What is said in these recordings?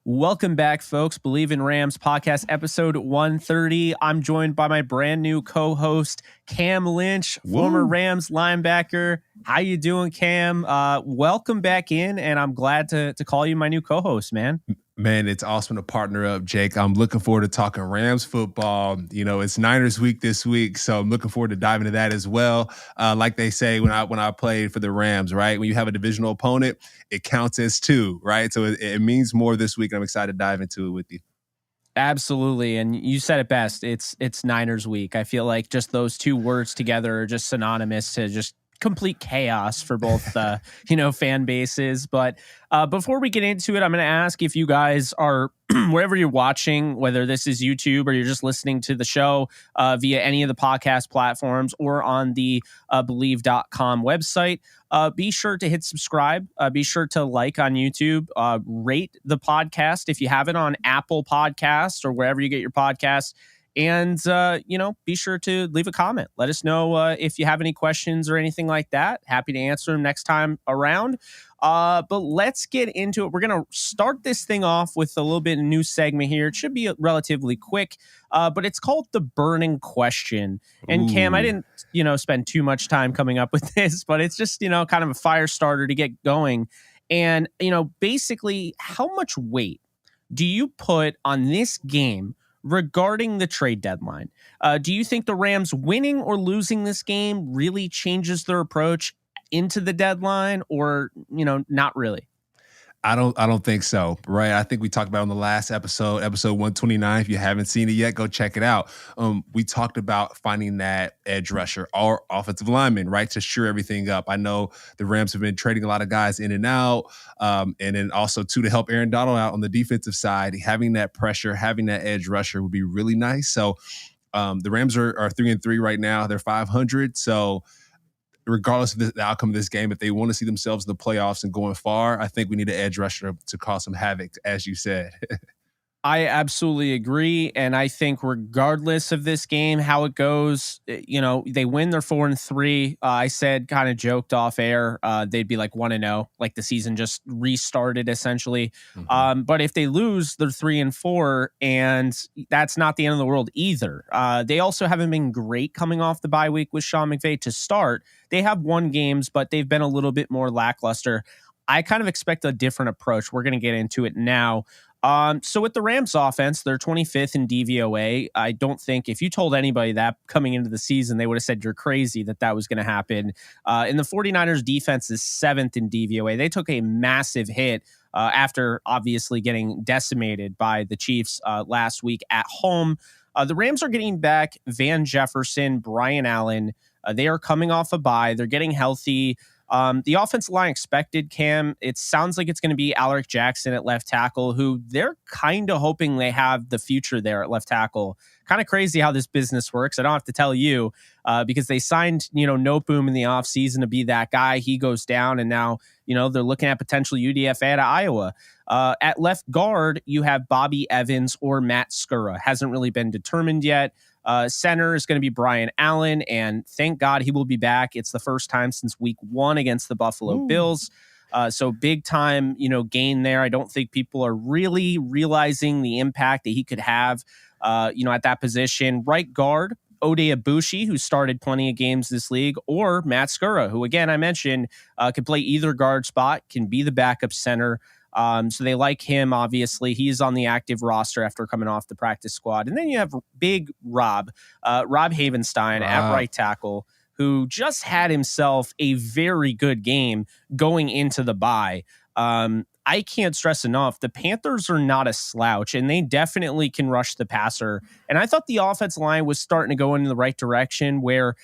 Welcome back, folks. Bleav in Rams podcast episode 130. I'm joined by my brand new co-host, Cam Lynch, former Rams linebacker. How you doing, Cam? Welcome back in, and I'm glad to call you my new co-host, man. Man, it's awesome to partner up, Jake. I'm looking forward to talking Rams football. You know, it's Niners week this week, so I'm looking forward to diving into that as well. Like they say when I played for the Rams, right? When you have a divisional opponent, it counts as two, right? So it means more this week, and I'm excited to dive into it with you. Absolutely, and you said it best. It's Niners week. I feel like just those two words together are just synonymous to just complete chaos for both fan bases. But before we get into it, I'm going to ask if you guys are wherever you're watching, whether this is YouTube or you're just listening to the show via any of the podcast platforms or on the Bleav.com website, be sure to hit subscribe. Be sure to like on YouTube, rate the podcast if you have it on Apple Podcasts or wherever you get your podcasts. And, be sure to leave a comment. Let us know if you have any questions or anything like that. Happy to answer them next time around. But let's get into it. We're going to start this thing off with a little bit of a new segment here. It should be relatively quick, but it's called The Burning Question. And Cam, I didn't, spend too much time coming up with this, but it's just, kind of a fire starter to get going. And, basically, how much weight do you put on this game regarding the trade deadline? Do you think the Rams winning or losing this game really changes their approach into the deadline, or, not really? I don't think so, right? I think we talked about on the last episode 129. If you haven't seen it yet, go check it out. We talked about finding that edge rusher or offensive lineman, right, to shore everything up. I know the Rams have been trading a lot of guys in and out, and then also, too, to help Aaron Donald out on the defensive side. Having that pressure, having that edge rusher would be really nice. So the Rams are 3-3 right now. They're 500, so regardless of the outcome of this game, if they want to see themselves in the playoffs and going far, I think we need an edge rusher to cause some havoc, as you said. I absolutely agree. And I think regardless of this game, how it goes, they win, they're 4-3. I said, kind of joked off air, they'd be like 1-0, like the season just restarted essentially. Mm-hmm. But if they lose, they're 3-4, and that's not the end of the world either. They also haven't been great coming off the bye week with Sean McVay to start. They have won games, but they've been a little bit more lackluster. I kind of expect a different approach. We're going to get into it now. So with the Rams offense, they're 25th in DVOA. I don't think if you told anybody that coming into the season, they would have said you're crazy that was going to happen. And the 49ers defense is 7th in DVOA. They took a massive hit after obviously getting decimated by the Chiefs last week at home. The Rams are getting back Van Jefferson, Brian Allen. They are coming off a bye. They're getting healthy. The offensive line expected, Cam, it sounds like it's going to be Alaric Jackson at left tackle, who they're kind of hoping they have the future there at left tackle. Kind of crazy how this business works. I don't have to tell you because they signed, Noteboom in the offseason to be that guy. He goes down, and now, they're looking at potential UDFA out of Iowa. At left guard, you have Bobby Evans or Matt Skura. Hasn't really been determined yet. Center is going to be Brian Allen, and thank God he will be back. It's the first time since week 1 against the Buffalo Bills. So big time, gain there. I don't think people are really realizing the impact that he could have, at that position. Right guard, Ode Abushi, who started plenty of games this league, or Matt Skura, who, again, I mentioned, can play either guard spot, can be the backup center. So they like him, obviously. He's on the active roster after coming off the practice squad. And then you have big Rob Havenstein at right tackle, who just had himself a very good game going into the bye. I can't stress enough, the Panthers are not a slouch, and they definitely can rush the passer. And I thought the offensive line was starting to go in the right direction where,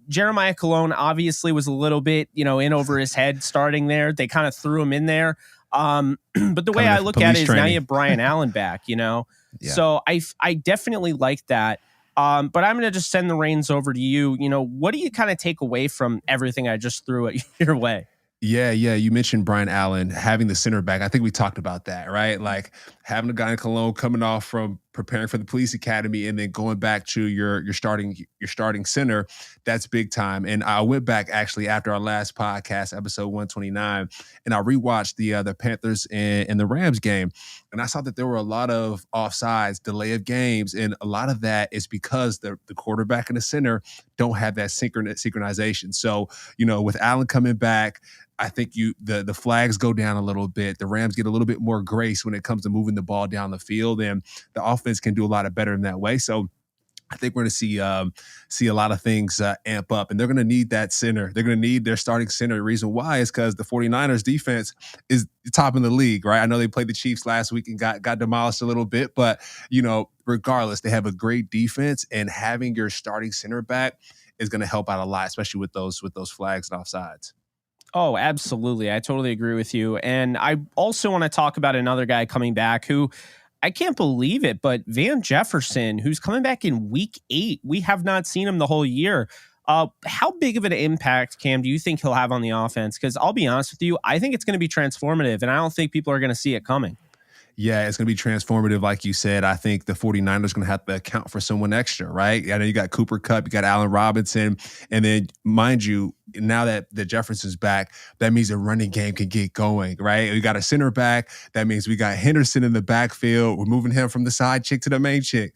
Jeremiah Colon obviously was a little bit, in over his head starting there. They kind of threw him in there. But the way I look at it is now you have Brian Allen back, Yeah. So I definitely like that. But I'm going to just send the reins over to you. What do you kind of take away from everything I just threw at your way? Yeah. You mentioned Brian Allen having the center back. I think we talked about that, right? Like having a guy in Cologne coming off from preparing for the police academy and then going back to your starting center, that's big time. And I went back actually after our last podcast, episode 129, and I rewatched the Panthers and the Rams game, and I saw that there were a lot of offsides, delay of games, and a lot of that is because the quarterback and the center don't have that synchronization. So, with Allen coming back, I think the flags go down a little bit. The Rams get a little bit more grace when it comes to moving the ball down the field, and the offense can do a lot of better in that way. So I think we're going to see a lot of things amp up, and they're going to need that center. They're going to need their starting center. The reason why is because the 49ers defense is top in the league, right? I know they played the Chiefs last week and got demolished a little bit, but regardless, they have a great defense, and having your starting center back is going to help out a lot, especially with those flags and offsides. Oh, absolutely. I totally agree with you. And I also want to talk about another guy coming back who I can't believe it, but Van Jefferson, who's coming back in week 8. We have not seen him the whole year. How big of an impact, Cam, do you think he'll have on the offense? Because I'll be honest with you, I think it's going to be transformative, and I don't think people are going to see it coming. Yeah, it's going to be transformative, like you said. I think the 49ers going to have to account for someone extra, right? I know you got Cooper Kupp, you got Allen Robinson, and then, mind you, now that the Jefferson's back, that means the running game can get going, right? We got a center back. That means we got Henderson in the backfield. We're moving him from the side chick to the main chick,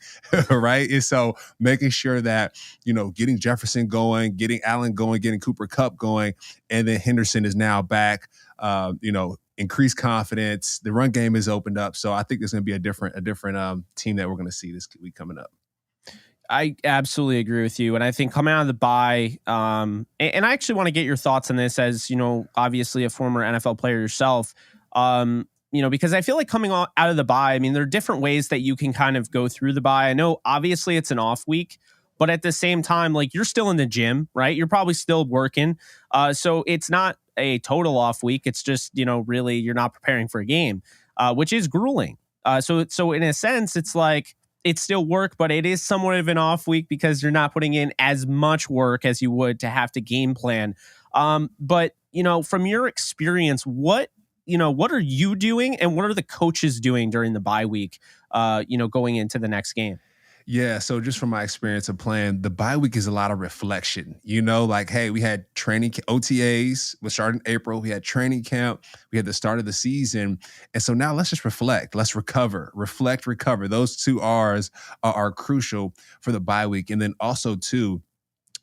right? And so making sure that, getting Jefferson going, getting Allen going, getting Cooper Kupp going, and then Henderson is now back, increased confidence. The run game is opened up. So I think there's going to be a different team that we're going to see this week coming up. I absolutely agree with you. And I think coming out of the bye, and I actually want to get your thoughts on this as, obviously a former NFL player yourself, because I feel like coming out of the bye, I mean, there are different ways that you can kind of go through the bye. I know obviously it's an off week, but at the same time, like, you're still in the gym, right? You're probably still working. So it's not a total off week. It's just, really you're not preparing for a game, which is grueling. So in a sense, it's like it's still work, but it is somewhat of an off week because you're not putting in as much work as you would to have to game plan. But from your experience, what are you doing, and what are the coaches doing during the bye week? Going into the next game. Yeah, so just from my experience of playing, the bye week is a lot of reflection. Like, hey, we had training OTAs, which started in April. We had training camp. We had the start of the season. And so now let's just reflect. Let's recover. Reflect, recover. Those two R's are crucial for the bye week. And then also, too,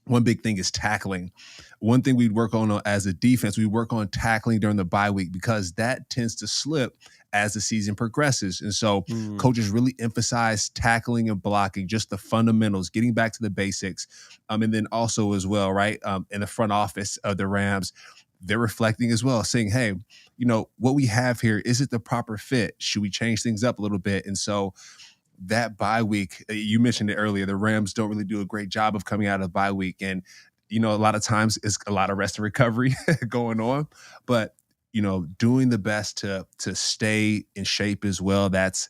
one big thing is tackling. One thing we'd work on as a defense, we work on tackling during the bye week because that tends to slip as the season progresses. And so coaches really emphasize tackling and blocking, just the fundamentals, getting back to the basics. And then also as well, right, in the front office of the Rams, they're reflecting as well, saying, hey, what we have here, is it the proper fit? Should we change things up a little bit? And so that bye week, you mentioned it earlier, the Rams don't really do a great job of coming out of the bye week. And, a lot of times it's a lot of rest and recovery going on. But, doing the best to stay in shape as well, that's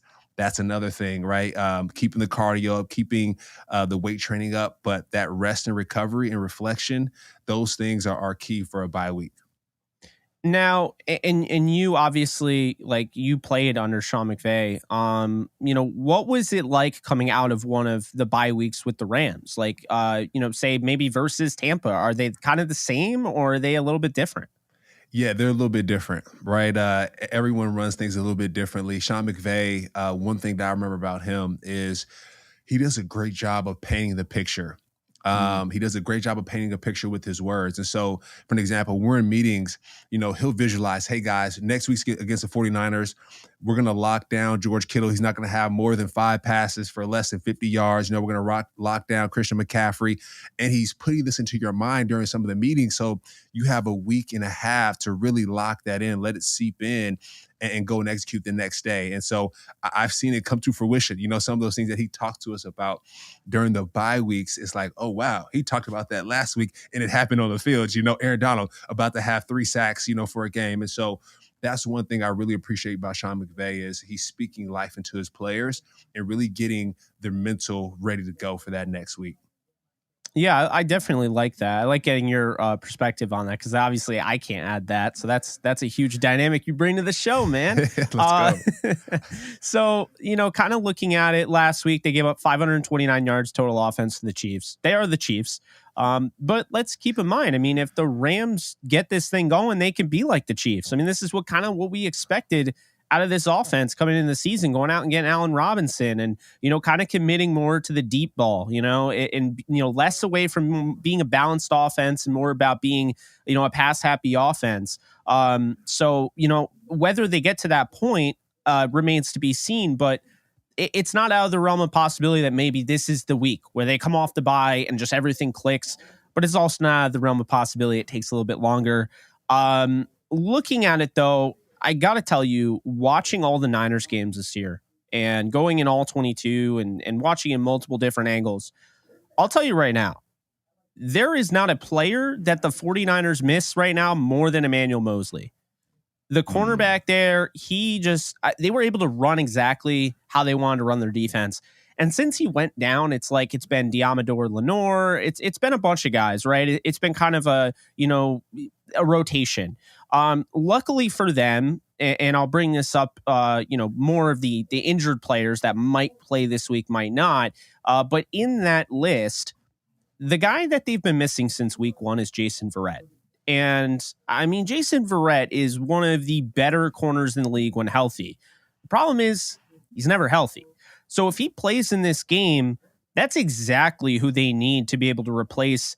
another thing, right? Keeping the cardio up, keeping the weight training up. But that rest and recovery and reflection, those things are key for a bye week. Now, and you obviously, like, you played under Sean McVay. What was it like coming out of one of the bye weeks with the Rams? Like, say maybe versus Tampa, are they kind of the same, or are they a little bit different? Yeah, they're a little bit different, right? Everyone runs things a little bit differently. Sean McVay, one thing that I remember about him is he does a great job of painting the picture. He does a great job of painting a picture with his words. And so, for an example, we're in meetings, he'll visualize, hey, guys, next week's against the 49ers, we're going to lock down George Kittle. He's not going to have more than 5 passes for less than 50 yards. We're going to lock down Christian McCaffrey. And he's putting this into your mind during some of the meetings. So you have a week and a half to really lock that in, let it seep in, and go and execute the next day. And so I've seen it come to fruition. Some of those things that he talked to us about during the bye weeks, it's like, oh, wow, he talked about that last week and it happened on the field. Aaron Donald about to have 3 sacks, for a game. And so that's one thing I really appreciate about Sean McVay is he's speaking life into his players and really getting their mental ready to go for that next week. Yeah, I definitely like that. I like getting your perspective on that because obviously I can't add that. So that's a huge dynamic you bring to the show, man. Let's Uh, go. so kind of looking at it last week, they gave up 529 yards total offense to the Chiefs. They are the Chiefs. But let's keep in mind, I mean, if the Rams get this thing going, they can be like the Chiefs. I mean, this is what we expected out of this offense coming into the season, going out and getting Allen Robinson and, kind of committing more to the deep ball, and less away from being a balanced offense and more about being, a pass happy offense. So, whether they get to that point remains to be seen, but it's not out of the realm of possibility that maybe this is the week where they come off the bye and just everything clicks. But it's also not out of the realm of possibility it takes a little bit longer. Looking at it, though, I got to tell you, watching all the Niners games this year and going in all 22 and watching in multiple different angles, I'll tell you right now, there is not a player that the 49ers miss right now more than Emmanuel Mosley. The cornerback there, they were able to run exactly how they wanted to run their defense. And since he went down, it's like it's been Diamador Lenore. It's been a bunch of guys, right? It's been kind of a rotation. Luckily for them, and I'll bring this up, more of the injured players that might play this week, might not. But in that list, the guy that they've been missing since week one is Jason Verrett. And I mean, Jason Verrett is one of the better corners in the league when healthy. The problem is he's never healthy. So if he plays in this game, that's exactly who they need to be able to replace,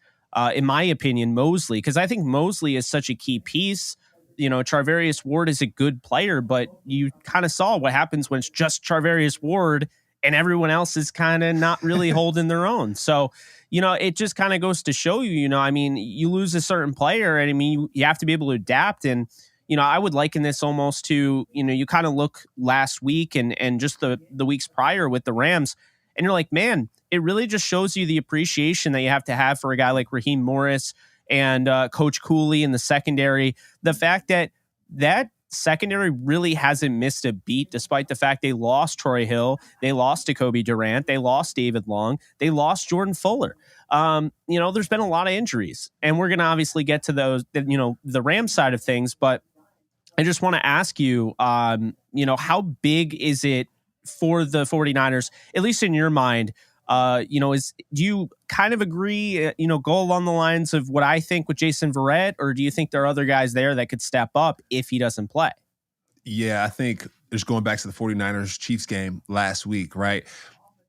in my opinion, Mosley, because I think Mosley is such a key piece. Charvarius Ward is a good player, but you kind of saw what happens when it's just Charvarius Ward and everyone else is kind of not really holding their own. So, it just kind of goes to show you, I mean, you lose a certain player and I mean, you have to be able to adapt. And, I would liken this almost to, you kind of look last week and just the weeks prior with the Rams and you're like, man, it really just shows you the appreciation that you have to have for a guy like Raheem Morris and Coach Cooley in the secondary. The fact that secondary really hasn't missed a beat, despite the fact they lost Troy Hill, they lost Jacoby Durant, they lost David Long, they lost Jordan Fuller. There's been a lot of injuries, and we're going to obviously get to those, the Rams side of things. But I just want to ask you, how big is it for the 49ers, at least in your mind? Do you kind of agree, go along the lines of what I think with Jason Verrett, or do you think there are other guys there that could step up if he doesn't play? Yeah, I think just going back to the 49ers Chiefs game last week, right?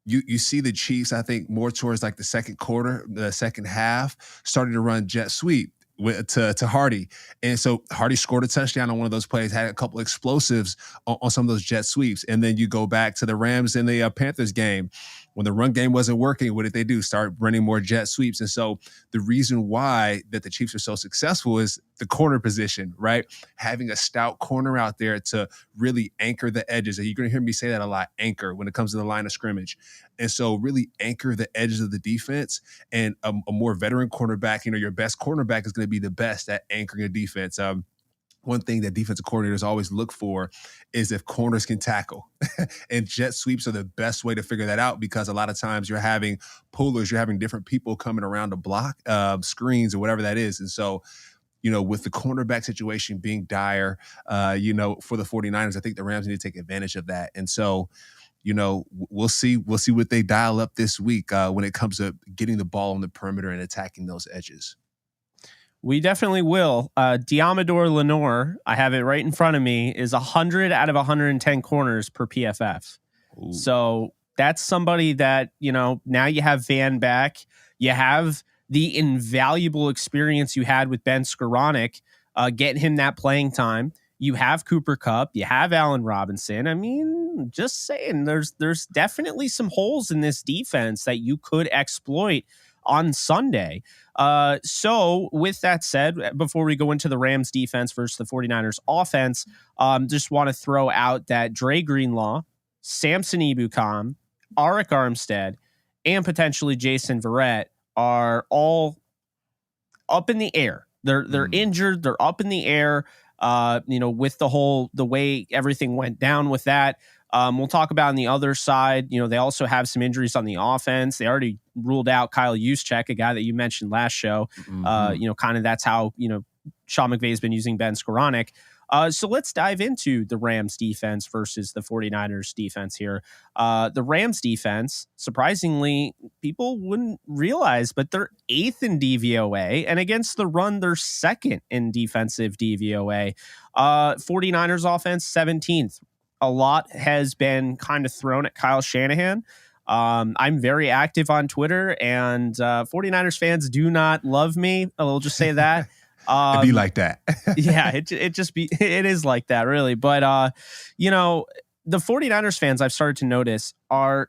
You see the Chiefs, I think, more towards like the second quarter, the second half, starting to run jet sweep to Hardy. And so Hardy scored a touchdown on one of those plays, had a couple explosives on some of those jet sweeps. And then you go back to the Rams in the Panthers game. When the run game wasn't working, what did they do? Start running more jet sweeps. And so the reason why that the Chiefs are so successful is the corner position, right? Having a stout corner out there to really anchor the edges. And you're going to hear me say that a lot, anchor, when it comes to the line of scrimmage. And so really anchor the edges of the defense, and a more veteran cornerback, your best cornerback is going to be the best at anchoring a defense. One thing that defensive coordinators always look for is if corners can tackle. And jet sweeps are the best way to figure that out, because a lot of times you're having pullers, you're having different people coming around to block screens or whatever that is. And so, with the cornerback situation being dire, for the 49ers, I think the Rams need to take advantage of that. And so, we'll see what they dial up this week when it comes to getting the ball on the perimeter and attacking those edges. We definitely will. Diamador Lenore, I have it right in front of me, is 100 out of 110 corners per PFF. Ooh. So that's somebody that, now you have Van back. You have the invaluable experience you had with Ben Skoranek, getting him that playing time. You have Cooper Kupp. You have Allen Robinson. I mean, just saying, there's definitely some holes in this defense that you could exploit on Sunday. So with that said, before we go into the Rams defense versus the 49ers offense, just want to throw out that Dre Greenlaw, Samson Ebukam, Arik Armstead, and potentially Jason Verrett are all up in the air. They're injured. They're up in the air. With the way everything went down with that. We'll talk about on the other side. They also have some injuries on the offense. They already ruled out Kyle Juszczyk, a guy that you mentioned last show. Kind of that's how, Sean McVay has been using Ben Skoranek. So let's dive into the Rams defense versus the 49ers defense here. The Rams defense, surprisingly, people wouldn't realize, but they're 8th in DVOA, and against the run, they're 2nd in defensive DVOA. 49ers offense, 17th. A lot has been kind of thrown at Kyle Shanahan. I'm very active on Twitter, and 49ers fans do not love me. I'll just say that. It'd be like that. Yeah, it is like that, really. But the 49ers fans, I've started to notice, are,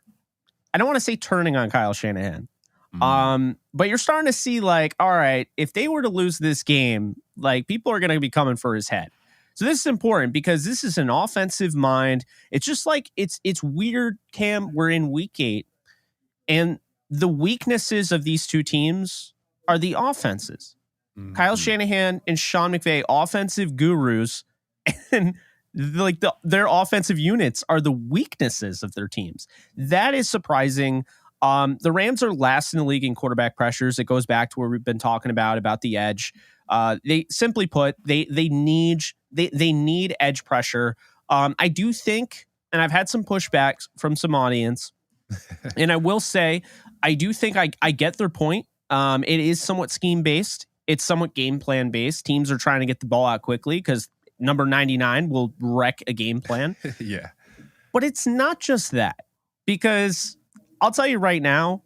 I don't want to say turning on Kyle Shanahan. But you're starting to see, like, all right, if they were to lose this game, like, people are going to be coming for his head. So this is important because this is an offensive mind. It's just like, it's weird, Cam. We're in week 8, and the weaknesses of these two teams are the offenses. Kyle Shanahan and Sean McVay, offensive gurus, and like their offensive units are the weaknesses of their teams. That is surprising. The Rams are last in the league in quarterback pressures. It goes back to where we've been talking about the edge. They simply put, they need edge pressure. I do think, and I've had some pushbacks from some audience, and I will say, I do think I get their point. It is somewhat scheme based. It's somewhat game plan based. Teams are trying to get the ball out quickly because number 99 will wreck a game plan. Yeah. But it's not just that, because I'll tell you right now,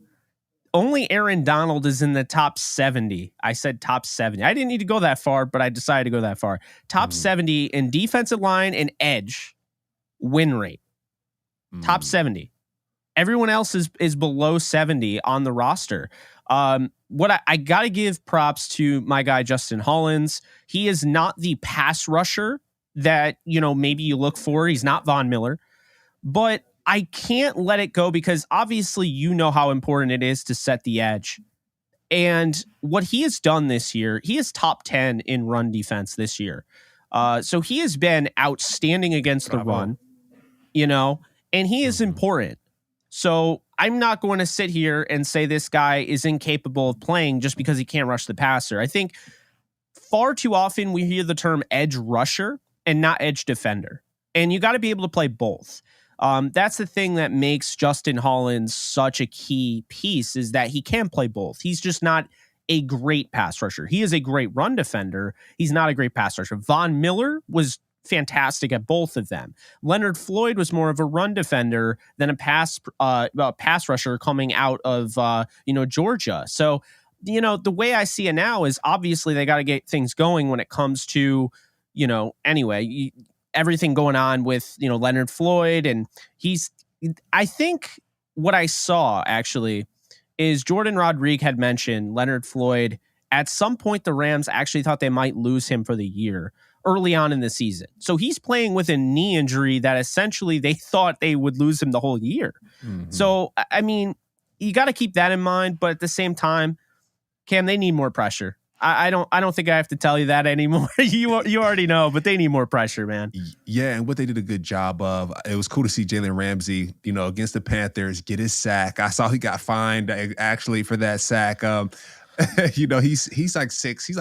only Aaron Donald is in the top 70. I said top 70. I didn't need to go that far, but I decided to go that far. Top 70 in defensive line and edge win rate. Top 70. Everyone else is below 70 on the roster. What I got to give props to my guy, Justin Hollins. He is not the pass rusher that, maybe you look for. He's not Von Miller, but I can't let it go because obviously how important it is to set the edge. And what he has done this year, he is top 10 in run defense this year. So he has been outstanding against the run, and he is important. So I'm not going to sit here and say this guy is incapable of playing just because he can't rush the passer. I think far too often we hear the term edge rusher and not edge defender. And you got to be able to play both. That's the thing that makes Justin Hollins such a key piece, is that he can play both. He's just not a great pass rusher. He is a great run defender. He's not a great pass rusher. Von Miller was fantastic at both of them. Leonard Floyd was more of a run defender than a pass rusher coming out of Georgia. So the way I see it now is obviously they got to get things going when it comes to everything going on with Leonard Floyd, and I think what I saw actually is Jordan Rodriguez had mentioned Leonard Floyd. At some point, the Rams actually thought they might lose him for the year early on in the season. So he's playing with a knee injury that essentially they thought they would lose him the whole year. So, I mean, you got to keep that in mind. But at the same time, Cam, they need more pressure. I don't think I have to tell you that anymore. You already know, but they need more pressure, man. Yeah, and what they did a good job of, it was cool to see Jalen Ramsey, against the Panthers, get his sack. I saw he got fined actually for that sack. He's like 6'3",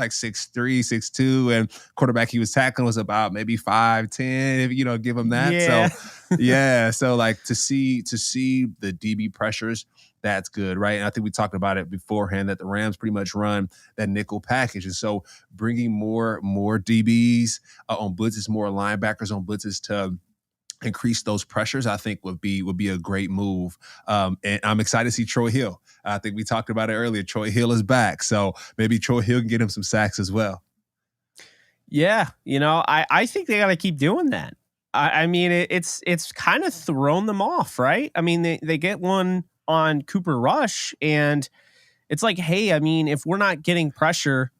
6'2", and quarterback he was tackling was about maybe 5'10", if give him that. Yeah. So yeah, so like to see the DB pressures, that's good, right? And I think we talked about it beforehand that the Rams pretty much run that nickel package, and so bringing more DBs on blitzes, more linebackers on blitzes to increase those pressures, I think would be a great move. And I'm excited to see Troy Hill. I think we talked about it earlier. Troy Hill is back, so maybe Troy Hill can get him some sacks as well. Yeah, I think they got to keep doing that. I mean, it's kind of thrown them off, right? I mean, they get one on Cooper Rush, and it's like, hey, I mean, if we're not getting pressure,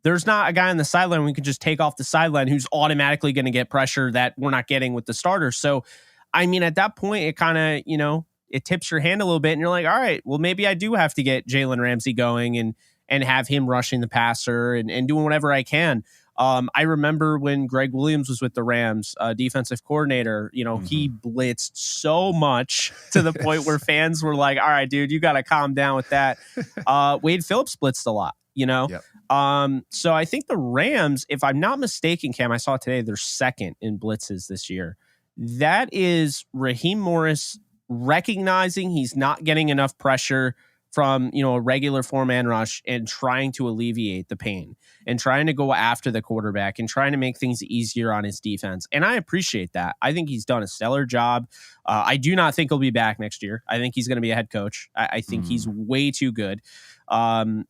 there's not a guy on the sideline we can just take off the sideline who's automatically going to get pressure that we're not getting with the starters. So, I mean, at that point, it kind of, it tips your hand a little bit, and you're like, all right, well, maybe I do have to get Jalen Ramsey going and have him rushing the passer and doing whatever I can. I remember when Greg Williams was with the Rams, defensive coordinator, he blitzed so much to the point where fans were like, all right, dude, you got to calm down with that. Wade Phillips blitzed a lot, Yep. So I think the Rams, if I'm not mistaken, Cam, I saw today they're second in blitzes this year. That is Raheem Morris recognizing he's not getting enough pressure from, a regular four-man rush and trying to alleviate the pain and trying to go after the quarterback and trying to make things easier on his defense. And I appreciate that. I think he's done a stellar job. I do not think he'll be back next year. I think he's going to be a head coach. I think he's way too good. And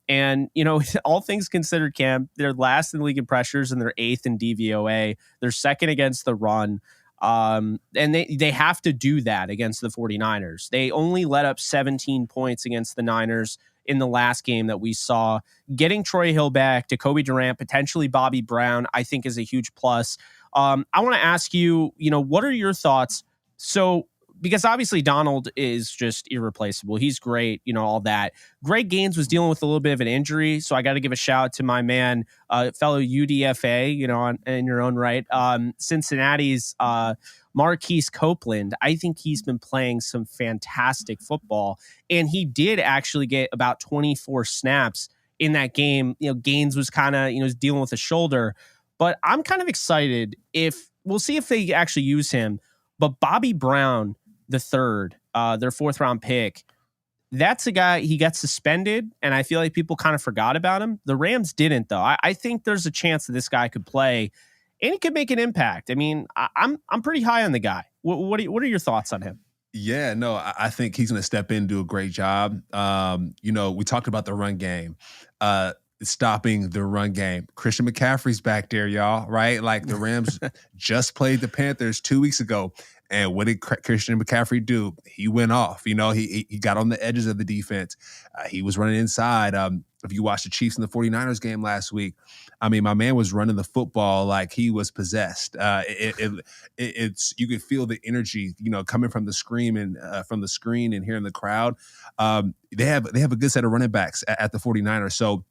all things considered, Cam, they're last in the league in pressures and they're 8th in DVOA. They're second against the run. And they have to do that against the 49ers. They only let up 17 points against the Niners in the last game that we saw. Getting Troy Hill back, Jacoby Durant, potentially Bobby Brown, I think is a huge plus. I want to ask you, what are your thoughts? So, because obviously Donald is just irreplaceable. He's great, all that. Greg Gaines was dealing with a little bit of an injury, so I got to give a shout out to my man, fellow UDFA, in your own right. Cincinnati's Marquise Copeland. I think he's been playing some fantastic football, and he did actually get about 24 snaps in that game. Gaines was kind of, dealing with a shoulder, but I'm kind of excited we'll see if they actually use him. But Bobby Brown, the third, their 4th round pick, that's a guy, he got suspended, and I feel like people kind of forgot about him. The Rams didn't, though. I think there's a chance that this guy could play, and he could make an impact. I mean, I'm pretty high on the guy. What are your thoughts on him? Yeah, no, I think he's going to step in and do a great job. We talked about the run game. Stopping the run game. Christian McCaffrey's back there, y'all, right? Like the Rams just played the Panthers 2 weeks ago. And what did Christian McCaffrey do? He went off. He got on the edges of the defense. He was running inside. If you watched the Chiefs and the 49ers game last week, I mean, my man was running the football like he was possessed. It's you could feel the energy, coming from the screen and hearing the crowd. They have a good set of running backs at the 49ers. So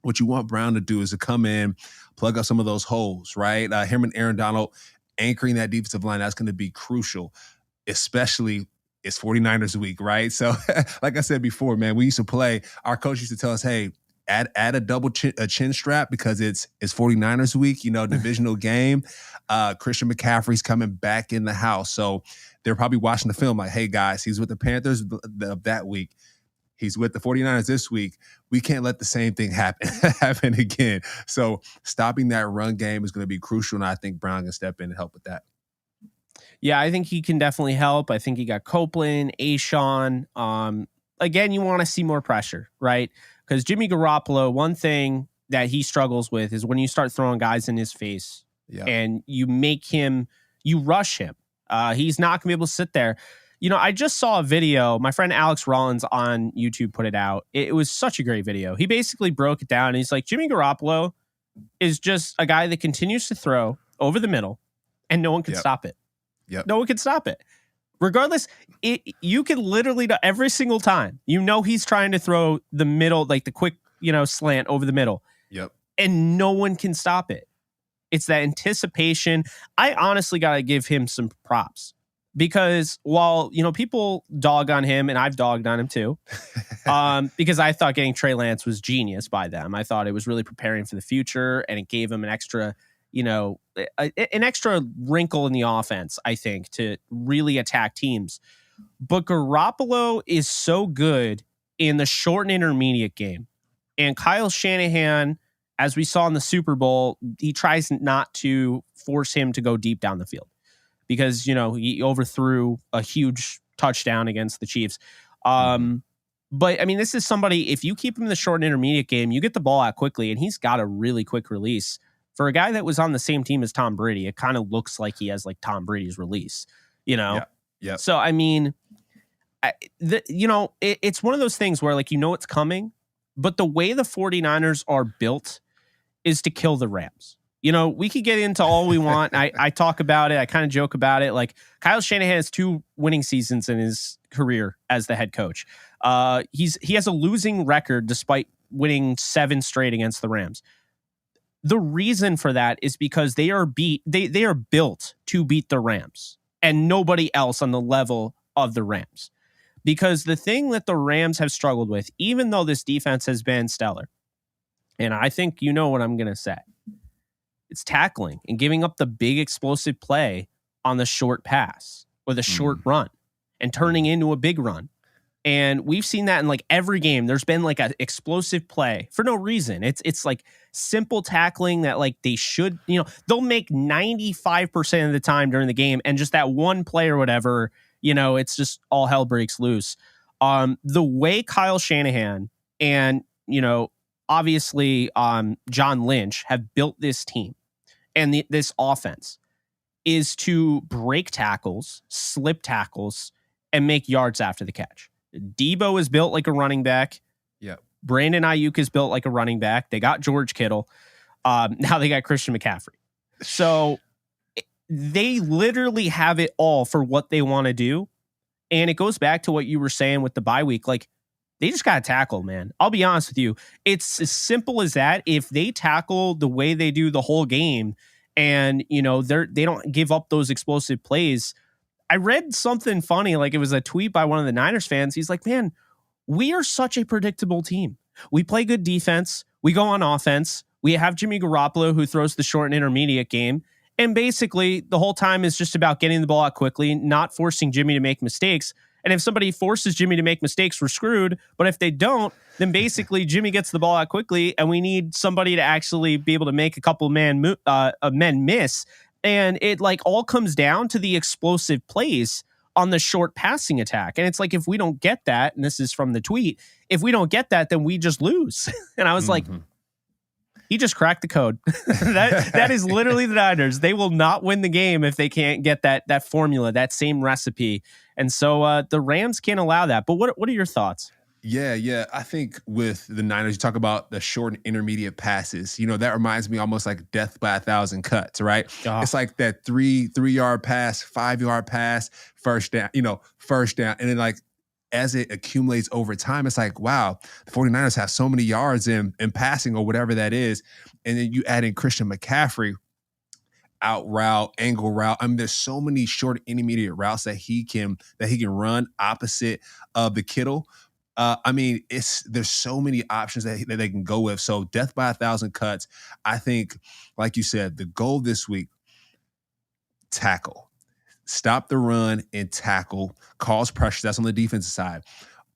what you want Brown to do is to come in, plug up some of those holes, right? Him and Aaron Donald anchoring that defensive line, that's going to be crucial, especially it's 49ers week, right? So like I said before, man, we used to play, our coach used to tell us, hey, add a double chin strap because it's 49ers week, divisional game. Christian McCaffrey's coming back in the house. So they're probably watching the film like, hey, guys, he's with the Panthers that week. He's with the 49ers this week. We can't let the same thing happen again. So stopping that run game is going to be crucial, and I think Brown can step in and help with that. Yeah, I think he can definitely help. I think you got Copeland, Ashawn. Again, you want to see more pressure, right? Because Jimmy Garoppolo, one thing that he struggles with is when you start throwing guys in his face and you rush him. He's not going to be able to sit there. I just saw a video. My friend Alex Rollins on YouTube put it out. It was such a great video. He basically broke it down. And he's like, Jimmy Garoppolo is just a guy that continues to throw over the middle, and no one can stop it. Yep. No one can stop it. Regardless, you can literally, every single time, he's trying to throw the middle, like the quick, slant over the middle. Yep. And no one can stop it. It's that anticipation. I honestly got to give him some props. Because while, people dog on him, and I've dogged on him too, because I thought getting Trey Lance was genius by them. I thought it was really preparing for the future, and it gave him an extra, an extra wrinkle in the offense, I think, to really attack teams. But Garoppolo is so good in the short and intermediate game. And Kyle Shanahan, as we saw in the Super Bowl, he tries not to force him to go deep down the field. Because, he overthrew a huge touchdown against the Chiefs. But, I mean, this is somebody, if you keep him in the short and intermediate game, you get the ball out quickly, and he's got a really quick release. For a guy that was on the same team as Tom Brady, it kind of looks like he has, like, Tom Brady's release, Yeah. So, I mean, it's one of those things where, like, it's coming, but the way the 49ers are built is to kill the Rams. We could get into all we want. I talk about it. I kind of joke about it. Like, Kyle Shanahan has 2 winning seasons in his career as the head coach. He has a losing record despite winning 7 straight against the Rams. The reason for that is because they are built to beat the Rams and nobody else on the level of the Rams. Because the thing that the Rams have struggled with, even though this defense has been stellar, and I think you know what I'm going to say, it's tackling and giving up the big explosive play on the short pass or the short run and turning into a big run. And we've seen that in like every game. There's been like an explosive play for no reason. It's like simple tackling that like they should, they'll make 95% of the time during the game. And just that one play or whatever, it's just all hell breaks loose. The way Kyle Shanahan and, obviously John Lynch have built this team and this offense is to break tackles, slip tackles, and make yards after the catch. Deebo is built like a running back. Yep. Brandon Ayuk is built like a running back. They got George Kittle. Now they got Christian McCaffrey. So they literally have it all for what they want to do. And it goes back to what you were saying with the bye week. Like, they just got to tackle, man. I'll be honest with you. It's as simple as that. If they tackle the way they do the whole game and, they don't give up those explosive plays. I read something funny, like it was a tweet by one of the Niners fans. He's like, man, we are such a predictable team. We play good defense. We go on offense. We have Jimmy Garoppolo who throws the short and intermediate game. And basically the whole time is just about getting the ball out quickly, not forcing Jimmy to make mistakes. And if somebody forces Jimmy to make mistakes, we're screwed. But if they don't, then basically Jimmy gets the ball out quickly, and we need somebody to actually be able to make a couple men miss. And it like all comes down to the explosive plays on the short passing attack. And it's like, if we don't get that, and this is from the tweet, if we don't get that, then we just lose. And I was like, he just cracked the code. that is literally the Niners. They will not win the game if they can't get that formula, that same recipe. And so the Rams can't allow that. But what are your thoughts? Yeah. I think with the Niners, you talk about the short and intermediate passes. That reminds me almost like death by 1,000 cuts, right? Oh. It's like that 3-yard pass, 5-yard pass, first down. And then like as it accumulates over time, it's like, wow, the 49ers have so many yards in passing or whatever that is. And then you add in Christian McCaffrey, out route, angle route. I mean, there's so many short intermediate routes that he can run opposite of the Kittle. There's so many options that they can go with. So death by 1,000 cuts. I think, like you said, the goal this week, tackle. Stop the run and tackle, cause pressure. That's on the defensive side.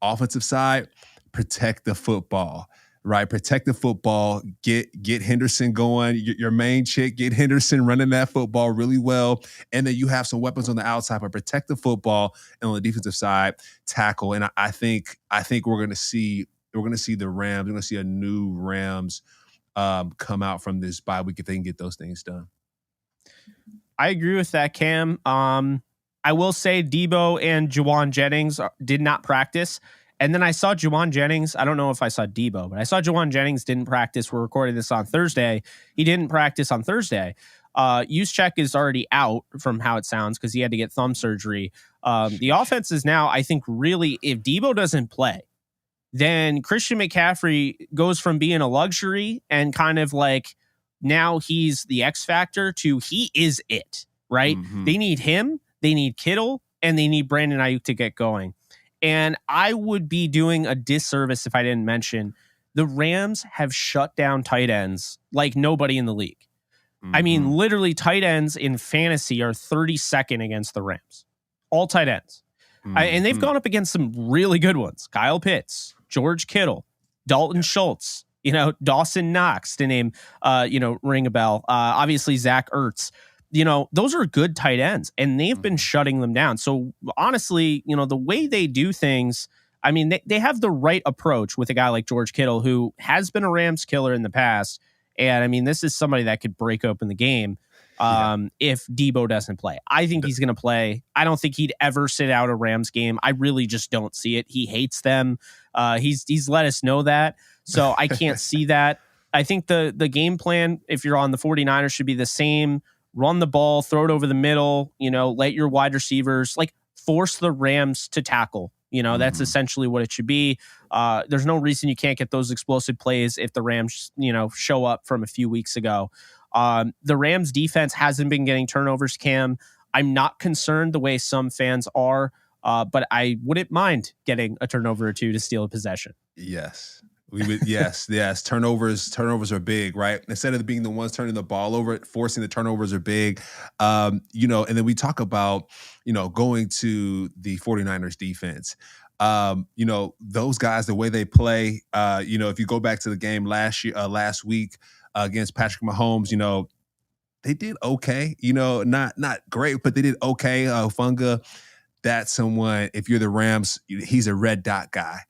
Offensive side, protect the football, right? Protect the football. Get Henderson going. Your main chick, get Henderson running that football really well. And then you have some weapons on the outside, but protect the football. And on the defensive side, tackle. And I think we're going to see the Rams. We're going to see a new Rams come out from this bye week if they can get those things done. I agree with that, Cam. I will say Deebo and Juwan Jennings did not practice. And then I saw Juwan Jennings. I don't know if I saw Deebo, but I saw Juwan Jennings didn't practice. We're recording this on Thursday. He didn't practice on Thursday. Juszczyk is already out from how it sounds because he had to get thumb surgery. The offense is now, I think, really, if Deebo doesn't play, then Christian McCaffrey goes from being a luxury and kind of like, now he's the X factor to he is it, right? Mm-hmm. They need him, they need Kittle, and they need Brandon Ayuk to get going. And I would be doing a disservice if I didn't mention the Rams have shut down tight ends like nobody in the league. Mm-hmm. I mean, literally tight ends in fantasy are 32nd against the Rams. All tight ends. Mm-hmm. And they've gone up against some really good ones. Kyle Pitts, George Kittle, Dalton Schultz, Dawson Knox to name, ring a bell. Obviously, Zach Ertz. Those are good tight ends, and they've been shutting them down. So honestly, the way they do things, I mean, they have the right approach with a guy like George Kittle, who has been a Rams killer in the past. And I mean, this is somebody that could break open the game if Deebo doesn't play. I think he's going to play. I don't think he'd ever sit out a Rams game. I really just don't see it. He hates them. He's let us know that. So I can't see that. I think the game plan, if you're on the 49ers, should be the same. Run the ball, throw it over the middle, let your wide receivers, like, force the Rams to tackle That's essentially what it should be. There's no reason you can't get those explosive plays if the Rams, show up from a few weeks ago. The Rams defense hasn't been getting turnovers, Cam. I'm not concerned the way some fans are, but I wouldn't mind getting a turnover or two to steal a possession. Yes. We would, yes. Turnovers are big, right? Instead of being the ones turning the ball over, forcing the turnovers are big. And then we talk about, going to the 49ers defense. Those guys, the way they play, if you go back to the game last week against Patrick Mahomes, they did okay, not great, but they did okay. Funga, that's someone, if you're the Rams, he's a red dot guy.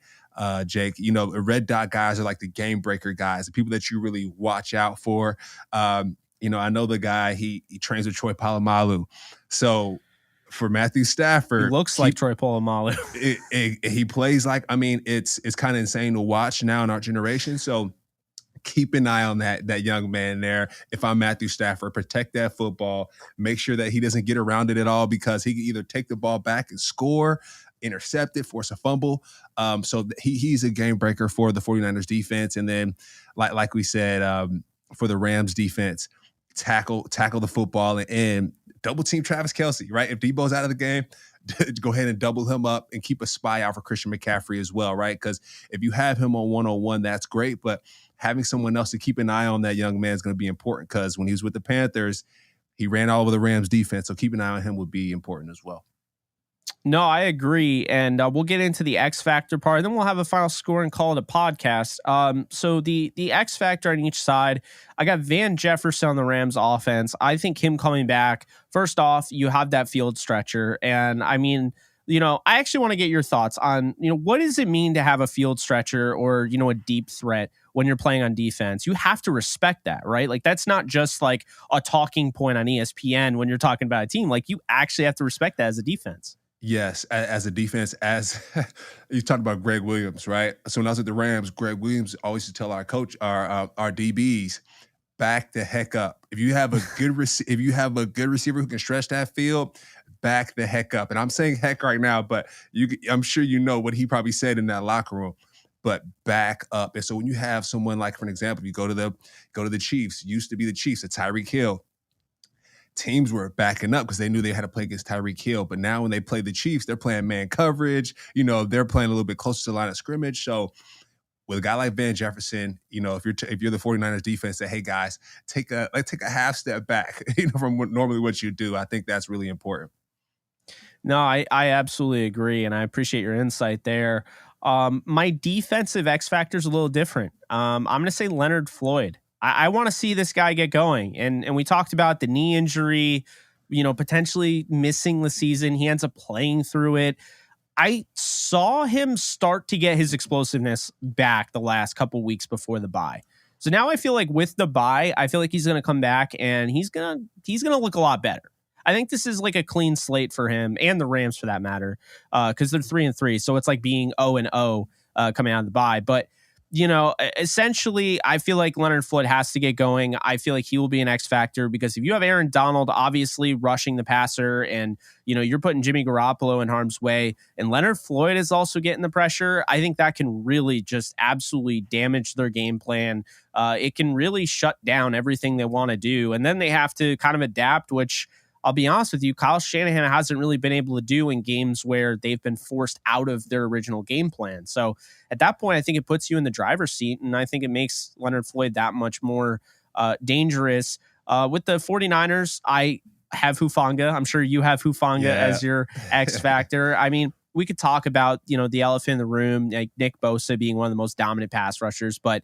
Jake, red dot guys are like the game breaker guys, the people that you really watch out for. I know the guy, he trains with Troy Polamalu. So for Matthew Stafford, he looks like Troy Polamalu. He plays like, it's kind of insane to watch now in our generation. So keep an eye on that young man there. If I'm Matthew Stafford, protect that football, make sure that he doesn't get around it at all, because he can either take the ball back and score, intercept it, force a fumble. So he's a game breaker for the 49ers defense. And then like we said, for the Rams defense, tackle the football and double team Travis Kelce, right? If Debo's out of the game, go ahead and double him up and keep a spy out for Christian McCaffrey as well, right? Because if you have him on one-on-one, that's great, but having someone else to keep an eye on that young man is going to be important, because when he was with the Panthers, he ran all over the Rams defense. So keeping an eye on him would be important as well. No, I agree. And we'll get into the X factor part, and then we'll have a final score and call it a podcast. So the X factor on each side, I got Van Jefferson on the Rams offense. I think him coming back, first off, you have that field stretcher. And I actually want to get your thoughts on, what does it mean to have a field stretcher or, a deep threat when you're playing on defense? You have to respect that, right? Like, that's not just like a talking point on ESPN when you're talking about a team. Like, you actually have to respect that as a defense. Yes, as a defense, as you talked about Greg Williams, right? So when I was at the Rams, Greg Williams always used to tell our coach, our DBs, back the heck up. If you have a good receiver who can stretch that field, back the heck up. And I'm saying heck right now, but I'm sure you know what he probably said in that locker room. But back up. And so when you have someone like, for an example, you go to the Chiefs, used to be the Chiefs, Tyreek Hill. Teams were backing up because they knew they had to play against Tyreek Hill. But now when they play the Chiefs, they're playing man coverage. They're playing a little bit closer to the line of scrimmage. So with a guy like Van Jefferson, if you're the 49ers defense, say, hey guys, take a half step back, from what you do. I think that's really important. No, I absolutely agree, and I appreciate your insight there. My defensive X factor is a little different. I'm going to say Leonard Floyd. I want to see this guy get going. And we talked about the knee injury, potentially missing the season. He ends up playing through it. I saw him start to get his explosiveness back the last couple weeks before the bye. So now I feel like with the bye, I feel like he's going to come back and he's going to look a lot better. I think this is like a clean slate for him and the Rams for that matter, because they're 3-3. So it's like being 0-0 coming out of the bye. But essentially, I feel like Leonard Floyd has to get going. I feel like he will be an X factor because if you have Aaron Donald obviously rushing the passer and, you're putting Jimmy Garoppolo in harm's way and Leonard Floyd is also getting the pressure, I think that can really just absolutely damage their game plan. It can really shut down everything they want to do. And then they have to kind of adapt, which I'll be honest with you, Kyle Shanahan hasn't really been able to do in games where they've been forced out of their original game plan. So at that point, I think it puts you in the driver's seat, and I think it makes Leonard Floyd that much more dangerous. With the 49ers, I have Hufanga. I'm sure you have Hufanga as your X factor. I mean, we could talk about, the elephant in the room, like Nick Bosa being one of the most dominant pass rushers, but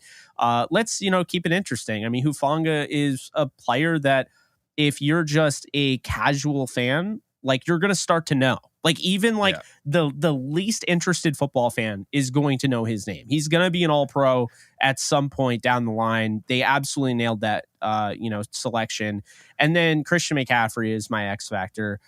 let's, keep it interesting. I mean, Hufanga is a player that if you're just a casual fan, like you're going to start to know, like even like the least interested football fan is going to know his name. He's going to be an all-pro at some point down the line. They absolutely nailed that, selection. And then Christian McCaffrey is my X factor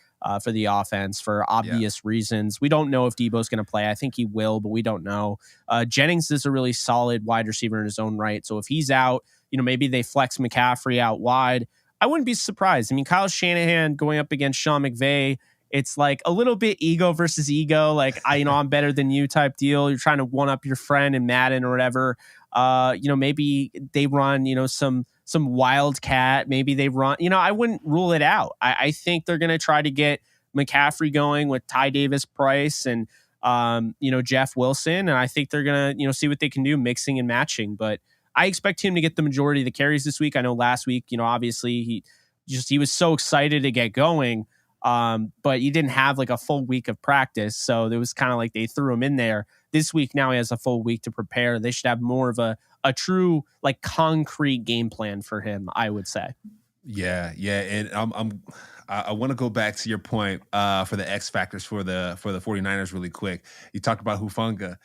for the offense for obvious reasons. We don't know if Debo's going to play. I think he will, but we don't know. Jennings is a really solid wide receiver in his own right. So if he's out, maybe they flex McCaffrey out wide. I wouldn't be surprised. I mean, Kyle Shanahan going up against Sean McVay it's like a little bit ego versus ego. Like, I'm better than you type deal. You're trying to one up your friend in Madden or whatever. Maybe they run, some wildcat. Maybe they run, I wouldn't rule it out. I think they're going to try to get McCaffrey going with Ty Davis Price and, Jeff Wilson. And I think they're going to, see what they can do mixing and matching. But I expect him to get the majority of the carries this week. I know last week, obviously he was so excited to get going. But he didn't have like a full week of practice. So it was kind of like they threw him in there. This week now he has a full week to prepare. They should have more of a true like concrete game plan for him, I would say. Yeah. And I want to go back to your point for the X factors for the 49ers really quick. You talked about Hufanga.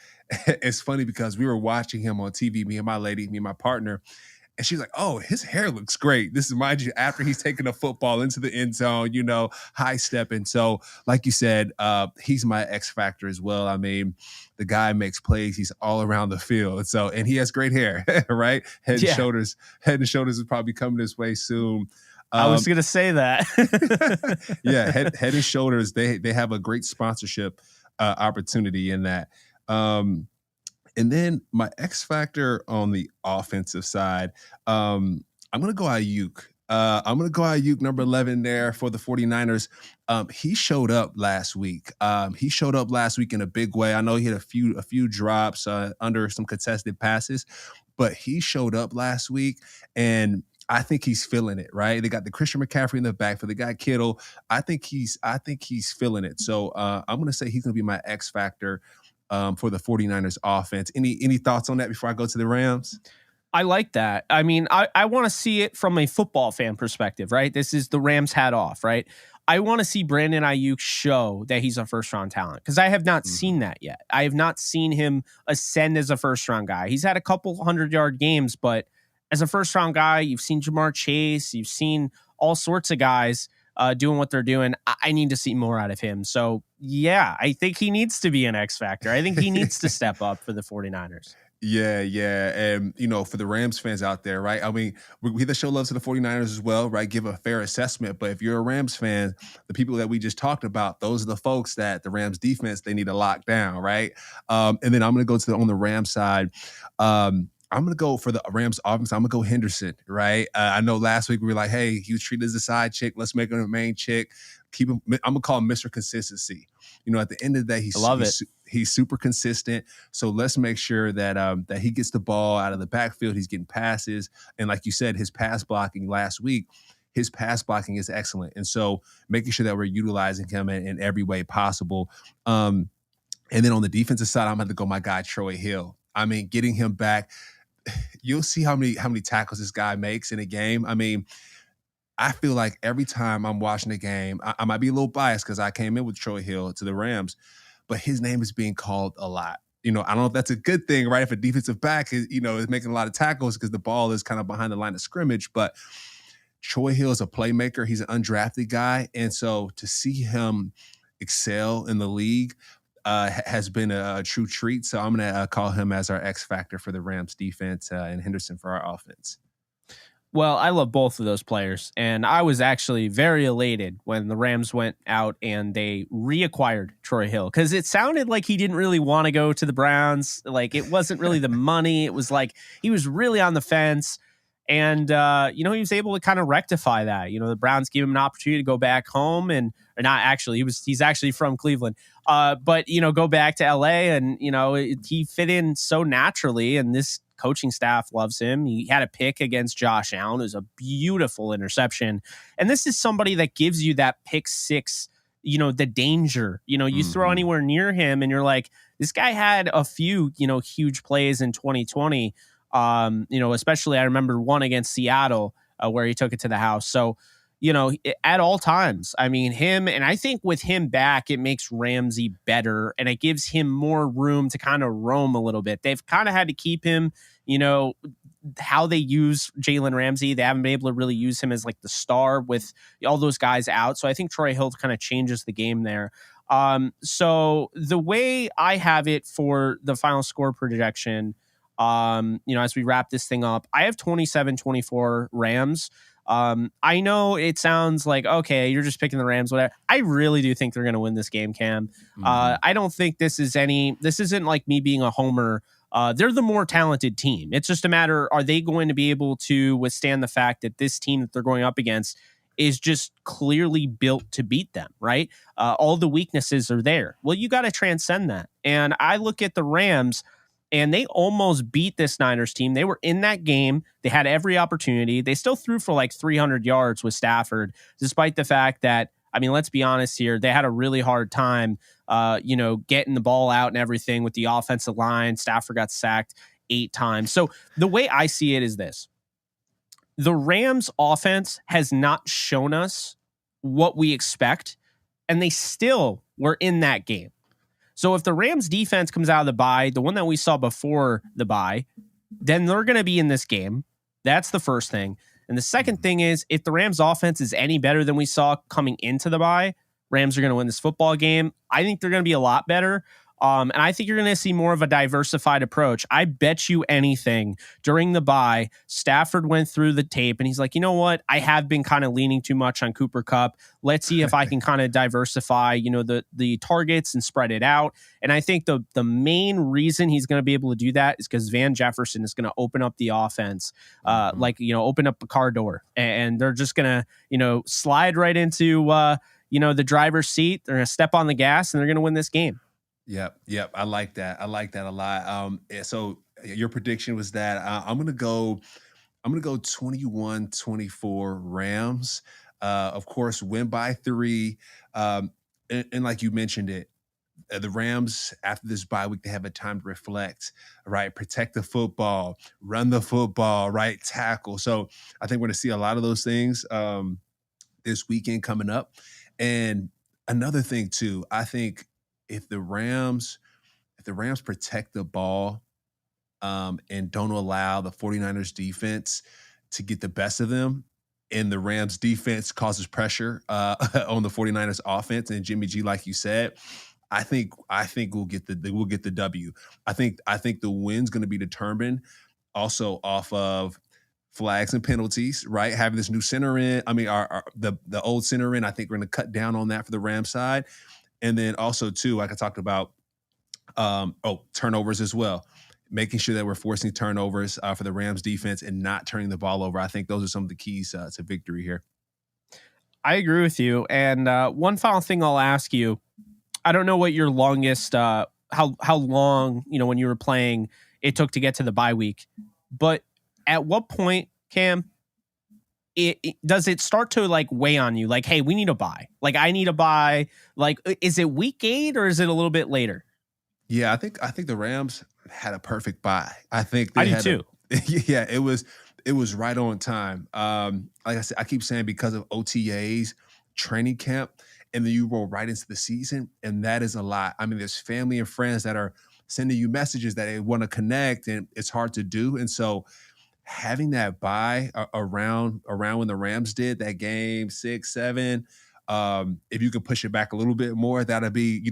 It's funny because we were watching him on TV, me and my partner, and she's like, "Oh, his hair looks great." This is, mind you, after he's taken a football into the end zone, high stepping. So, like you said, he's my X factor as well. I mean, the guy makes plays. He's all around the field. So, and he has great hair, right? Head and Shoulders is probably coming this way soon. I was going to say that. Yeah, Head and Shoulders, they have a great sponsorship opportunity in that. And then my X factor on the offensive side, I'm going to go Ayuk. Number 11 there for the 49ers. He showed up last week. In a big way. I know he had a few drops under some contested passes, but he showed up last week, and I think he's feeling it, right? They got the Christian McCaffrey in the back for the guy Kittle. I think he's feeling it. So I'm going to say he's going to be my X factor for the 49ers offense. Any thoughts on that before I go to the Rams? I like that. I mean, I want to see it from a football fan perspective, right? This is the Rams hat off, right? I want to see Brandon Ayuk show that he's a first-round talent because I have not seen that yet. I have not seen him ascend as a first-round guy. He's had a couple 100-yard games, but as a first-round guy, you've seen Jamar Chase, you've seen all sorts of guys doing what they're doing. I need to see more out of him. So, yeah, I think he needs to be an X factor. I think he needs to step up for the 49ers. Yeah. And, for the Rams fans out there, right? I mean, we show love to the 49ers as well, right? Give a fair assessment. But if you're a Rams fan, the people that we just talked about, those are the folks that the Rams defense, they need to lock down, right? And then I'm going to go on the Rams side. I'm going to go for the Rams offense. I'm going to go Henderson, right? I know last week we were like, hey, he was treated as a side chick. Let's make him a main chick. Keep him. I'm going to call him Mr. Consistency. At the end of the day, he's super consistent. So let's make sure that that he gets the ball out of the backfield. He's getting passes. And like you said, his pass blocking last week, his pass blocking is excellent. And so making sure that we're utilizing him in every way possible. And then on the defensive side, I'm going to go my guy, Troy Hill. I mean, getting him back, you'll see how many tackles this guy makes in a game. I mean, I feel like every time I'm watching the game, I might be a little biased because I came in with Troy Hill to the Rams, but his name is being called a lot. I don't know if that's a good thing, right? If a defensive back is making a lot of tackles because the ball is kind of behind the line of scrimmage, but Troy Hill is a playmaker. He's an undrafted guy. And so to see him excel in the league has been a true treat. So I'm going to call him as our X factor for the Rams defense and Henderson for our offense. Well, I love both of those players, and I was actually very elated when the Rams went out and they reacquired Troy Hill because it sounded like he didn't really want to go to the Browns. Like it wasn't really the money. It was like he was really on the fence. And, he was able to kind of rectify that. The Browns gave him an opportunity to go back home or not actually. He's actually from Cleveland. But, go back to LA and, he fit in so naturally. And this coaching staff loves him. He had a pick against Josh Allen. It was a beautiful interception. And this is somebody that gives you that pick six, the danger. You throw anywhere near him and you're like, this guy had a few, huge plays in 2020. Especially I remember one against Seattle where he took it to the house. So, at all times, I mean, and I think with him back, it makes Ramsey better and it gives him more room to kind of roam a little bit. They've kind of had to keep him, how they use Jalen Ramsey. They haven't been able to really use him as like the star with all those guys out. So I think Troy Hill kind of changes the game there. So the way I have it for the final score projection, as we wrap this thing up, I have 27-24 Rams. I know it sounds like, okay, you're just picking the Rams, whatever. I really do think they're going to win this game, Cam. I don't think this isn't like me being a homer. They're the more talented team. It's just a matter, are they going to be able to withstand the fact that this team that they're going up against is just clearly built to beat them, right? All the weaknesses are there. Well, you got to transcend that. And I look at the Rams, and they almost beat this Niners team. They were in that game. They had every opportunity. They still threw for like 300 yards with Stafford, despite the fact that, I mean, let's be honest here, they had a really hard time, getting the ball out and everything with the offensive line. Stafford got sacked 8 times. So the way I see it is this. The Rams offense has not shown us what we expect, and they still were in that game. So if the Rams defense comes out of the bye, the one that we saw before the bye, then they're going to be in this game. That's the first thing. And the second thing is, if the Rams offense is any better than we saw coming into the bye, Rams are going to win this football game. I think they're going to be a lot better. And I think you're going to see more of a diversified approach. I bet you anything during the bye, Stafford went through the tape and he's like, you know what? I have been kind of leaning too much on Cooper Kupp. Let's see if I can kind of diversify, the targets and spread it out. And I think the main reason he's going to be able to do that is because Van Jefferson is going to open up the offense, open up the car door, and they're just going to, slide right into, the driver's seat. They're going to step on the gas and they're going to win this game. Yep. I like that. I like that a lot. So your prediction was that I'm gonna go 21-24 Rams. Of course, win by 3. And like you mentioned it, the Rams after this bye week, they have a time to reflect, right? Protect the football, run the football, right? Tackle. So I think we're gonna see a lot of those things this weekend coming up. And another thing too, I think if the Rams protect the ball and don't allow the 49ers defense to get the best of them, and the Rams defense causes pressure on the 49ers offense and Jimmy G, like you said, I think we'll get the W. I think the win's going to be determined also off of flags and penalties, right? Having this new center in, the old center in, I think we're going to cut down on that for the Rams side. And then also, too, like I talked about, turnovers as well. Making sure that we're forcing turnovers for the Rams defense and not turning the ball over. I think those are some of the keys to victory here. I agree with you. And one final thing I'll ask you. I don't know what your longest, how long, when you were playing, it took to get to the bye week. But at what point, Cam, does it start to like weigh on you? Like, hey, we need a bye. Like, I need a bye. Like, is it week 8 or is it a little bit later? Yeah, I think the Rams had a perfect bye. I think I do too. Yeah, it was right on time. Like I said, I keep saying because of OTAs, training camp, and then you roll right into the season, and that is a lot. I mean, there's family and friends that are sending you messages that they want to connect, and it's hard to do. And so having that bye around when the Rams did that game 6-7, if you could push it back a little bit more, that'd be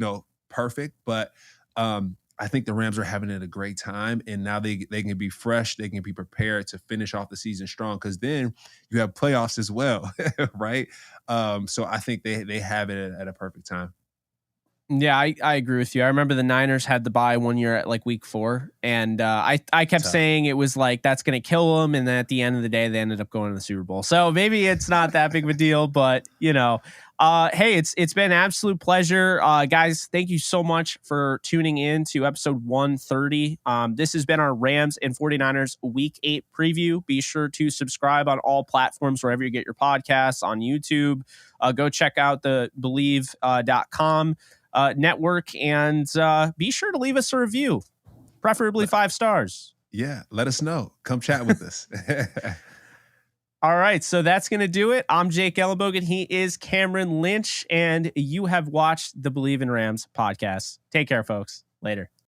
perfect. But I think the Rams are having a great time, and now they can be fresh, they can be prepared to finish off the season strong, because then you have playoffs as well, right? So I think they have it at a perfect time. Yeah, I agree with you. I remember the Niners had the bye one year at like week 4, and I kept saying it was like that's going to kill them, and then at the end of the day, they ended up going to the Super Bowl. So maybe it's not that big of a deal, but hey, it's been an absolute pleasure, guys. Thank you so much for tuning in to episode 130. This has been our Rams and 49ers Week 8 preview. Be sure to subscribe on all platforms wherever you get your podcasts, on YouTube. Go check out the Bleav.com. Network, and be sure to leave us a review, preferably 5 stars. Yeah, let us know. Come chat with us. All right, so that's going to do it. I'm Jake Ellenbogen. He is Cameron Lynch, and you have watched the Bleav in Rams podcast. Take care, folks. Later.